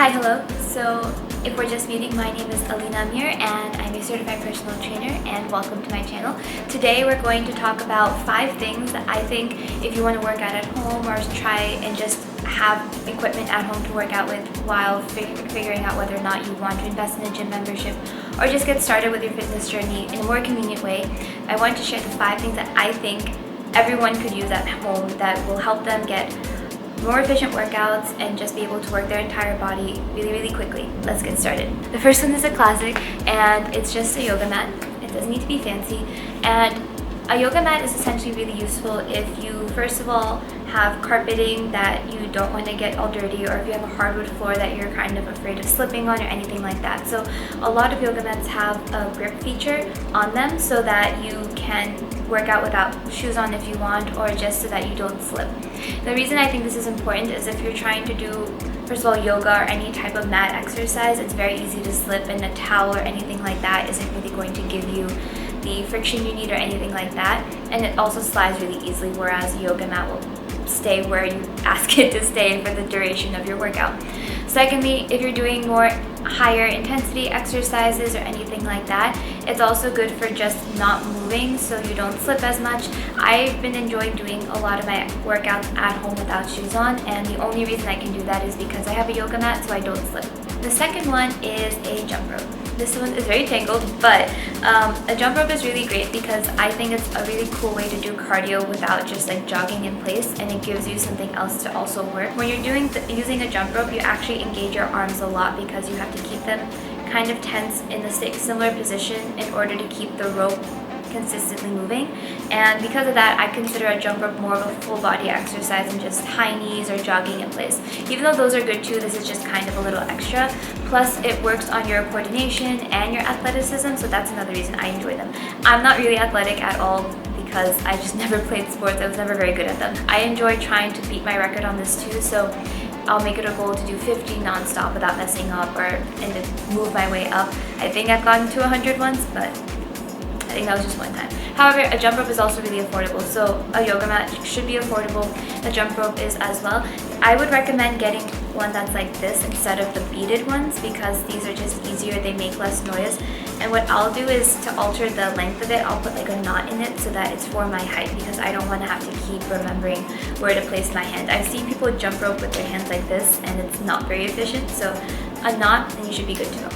Hi, hello. So if we're just meeting, my name is Alina and I'm a certified personal trainer, and welcome to my channel. Today we're going to talk about 5 things that I think if you want to work out at home or try and just have equipment at home to work out with while figuring out whether or not you want to invest in a gym membership or just get started with your fitness journey in a more convenient way. I want to share the 5 things that I think everyone could use at home that will help them get more efficient workouts and just be able to work their entire body really quickly. Let's get started. The first one is a classic, and it's just a yoga mat. It doesn't need to be fancy, and a yoga mat is essentially really useful if you first of all have carpeting that you don't want to get all dirty, or if you have a hardwood floor that you're kind of afraid of slipping on or anything like that. So a lot of yoga mats have a grip feature on them so that you can work out without shoes on if you want, or just so that you don't slip. The reason I think this is important is if you're trying to do, first of all, yoga or any type of mat exercise, it's very easy to slip, and a towel or anything like that isn't really going to give you the friction you need or anything like that, and it also slides really easily, whereas a yoga mat will stay where you ask it to stay for the duration of your workout. Secondly, if you're doing more higher intensity exercises or anything like that, it's also good for just not moving so you don't slip as much. I've been enjoying doing a lot of my workouts at home without shoes on, and the only reason I can do that is because I have a yoga mat so I don't slip. The second one is a jump rope. This one is very tangled, but a jump rope is really great because I think it's a really cool way to do cardio without just like jogging in place, and it gives you something else to also work. When you're using a jump rope, you actually engage your arms a lot because you have to keep them kind of tense in a similar position in order to keep the rope consistently moving. And because of that, I consider a jump rope more of a full body exercise than just high knees or jogging in place. Even though those are good too, this is just kind of a little extra. Plus it works on your coordination and your athleticism, so that's another reason I enjoy them. I'm not really athletic at all because I just never played sports. I was never very good at them. I enjoy trying to beat my record on this too, so I'll make it a goal to do 50 non-stop without messing up, and to move my way up. I think I've gotten to 100 once, but I think that was just one time. However, a jump rope is also really affordable, so a yoga mat should be affordable. A jump rope is as well. I would recommend getting one that's like this instead of the beaded ones because these are just easier, they make less noise. And what I'll do is to alter the length of it, I'll put like a knot in it so that it's for my height because I don't want to have to keep remembering where to place my hand. I've seen people jump rope with their hands like this and it's not very efficient, so a knot and you should be good to go.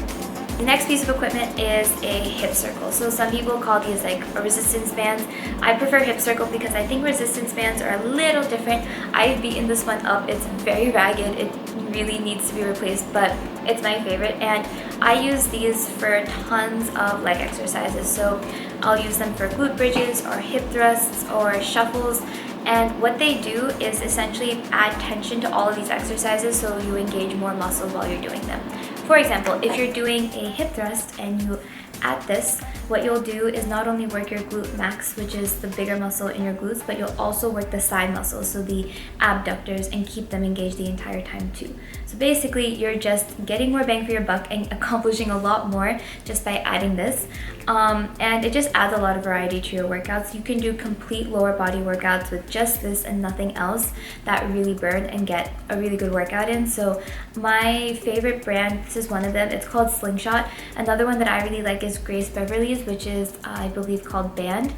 The next piece of equipment is a hip circle. So some people call these like a resistance bands. I prefer hip circle because I think resistance bands are a little different. I've beaten this one up. It's very ragged. It really needs to be replaced, but it's my favorite. And I use these for tons of leg exercises. So I'll use them for glute bridges or hip thrusts or shuffles. And what they do is essentially add tension to all of these exercises so you engage more muscle while you're doing them. For example, if you're doing a hip thrust and you add this, what you'll do is not only work your glute max, which is the bigger muscle in your glutes, but you'll also work the side muscles, so the abductors, and keep them engaged the entire time too. So basically, you're just getting more bang for your buck and accomplishing a lot more just by adding this. And it just adds a lot of variety to your workouts. You can do complete lower body workouts with just this and nothing else that really burn and get a really good workout in. So my favorite brand, this is one of them, it's called Slingshot. Another one that I really like is Grace Beverly's, which is I believe called Band.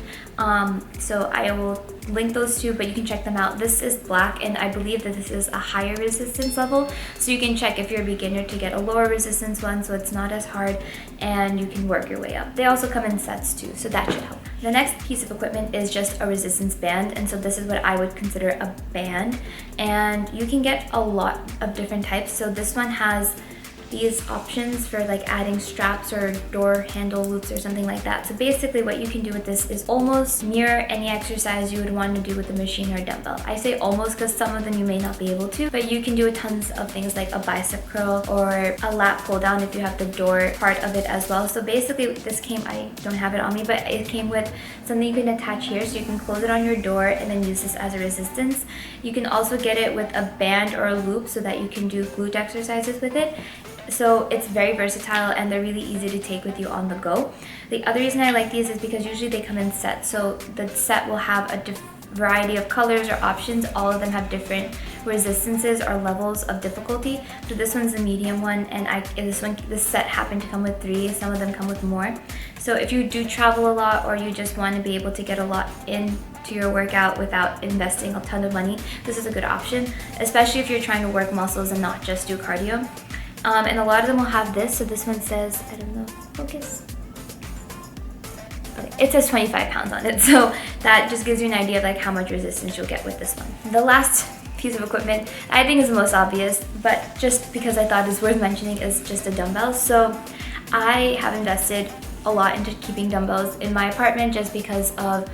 So I will link those two, but you can check them out. This is black, and I believe that this is a higher resistance level, so you can check if you're a beginner to get a lower resistance one so it's not as hard and you can work your way up. They also come in sets too, so that should help. The next piece of equipment is just a resistance band, and so this is what I would consider a band, and you can get a lot of different types. So this one has these options for like adding straps or door handle loops or something like that. So basically what you can do with this is almost mirror any exercise you would want to do with a machine or a dumbbell. I say almost because some of them you may not be able to, but you can do tons of things like a bicep curl or a lat pull down if you have the door part of it as well. So basically this came, I don't have it on me, but it came with something you can attach here so you can close it on your door and then use this as a resistance. You can also get it with a band or a loop so that you can do glute exercises with it. So it's very versatile and they're really easy to take with you on the go. The other reason I like these is because usually they come in sets. So the set will have a variety of colors or options. All of them have different resistances or levels of difficulty. So this one's the medium one, and this set happened to come with 3. Some of them come with more. So if you do travel a lot, or you just want to be able to get a lot into your workout without investing a ton of money, this is a good option, especially if you're trying to work muscles and not just do cardio. And a lot of them will have this. So this one says, I don't know, focus. Okay, it says 25 pounds on it. So that just gives you an idea of like how much resistance you'll get with this one. The last piece of equipment I think is the most obvious, but just because I thought it's worth mentioning, is just a dumbbell. So I have invested a lot into keeping dumbbells in my apartment just because of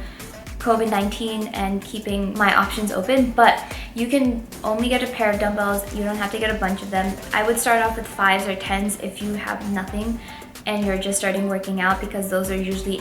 COVID-19 and keeping my options open, but you can only get a pair of dumbbells. You don't have to get a bunch of them. I would start off with 5s or 10s if you have nothing and you're just starting working out, because those are usually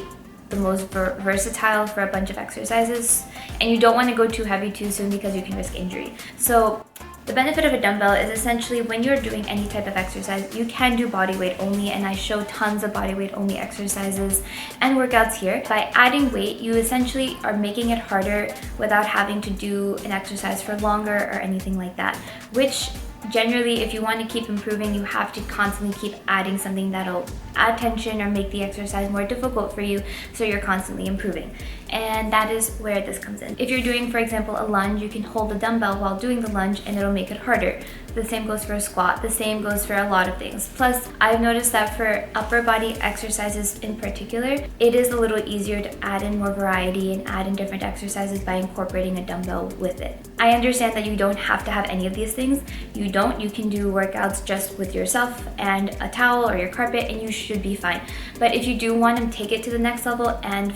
the most versatile for a bunch of exercises, and you don't want to go too heavy too soon because you can risk injury. So the benefit of a dumbbell is essentially when you're doing any type of exercise, you can do body weight only, and I show tons of body weight only exercises and workouts here. By adding weight, you essentially are making it harder without having to do an exercise for longer or anything like that, which generally, if you want to keep improving, you have to constantly keep adding something that'll add tension or make the exercise more difficult for you, so you're constantly improving. And that is where this comes in. If you're doing, for example, a lunge, you can hold the dumbbell while doing the lunge and it'll make it harder. The same goes for a squat. The same goes for a lot of things. Plus, I've noticed that for upper body exercises in particular, it is a little easier to add in more variety and add in different exercises by incorporating a dumbbell with it. I understand that you don't have to have any of these things. You can do workouts just with yourself and a towel or your carpet, and you should be fine. But if you do want to take it to the next level and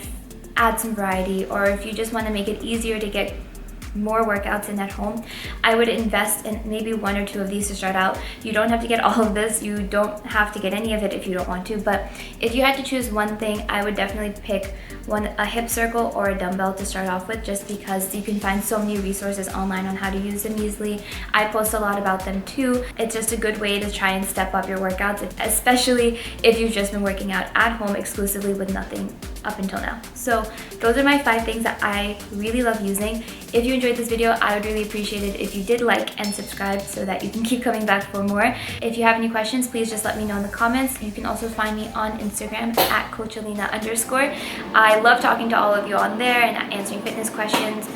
add some variety, or if you just want to make it easier to get more workouts in at home, I would invest in maybe 1 or 2 of these to start out. You don't have to get all of this. You don't have to get any of it if you don't want to, but if you had to choose one thing, I would definitely pick a hip circle or a dumbbell to start off with, just because you can find so many resources online on how to use them easily. I post a lot about them too. It's just a good way to try and step up your workouts, especially if you've just been working out at home exclusively with nothing up until now. So those are my 5 things that I really love using. If you enjoyed this video, I would really appreciate it if you did like and subscribe so that you can keep coming back for more. If you have any questions, please just let me know in the comments. You can also find me on Instagram at @CoachAlina_. I love talking to all of you on there and answering fitness questions.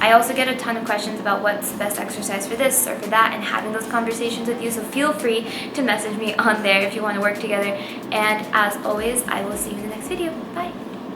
I also get a ton of questions about what's the best exercise for this or for that, and having those conversations with you, so feel free to message me on there if you want to work together. And as always, I will see you in the next video. Bye!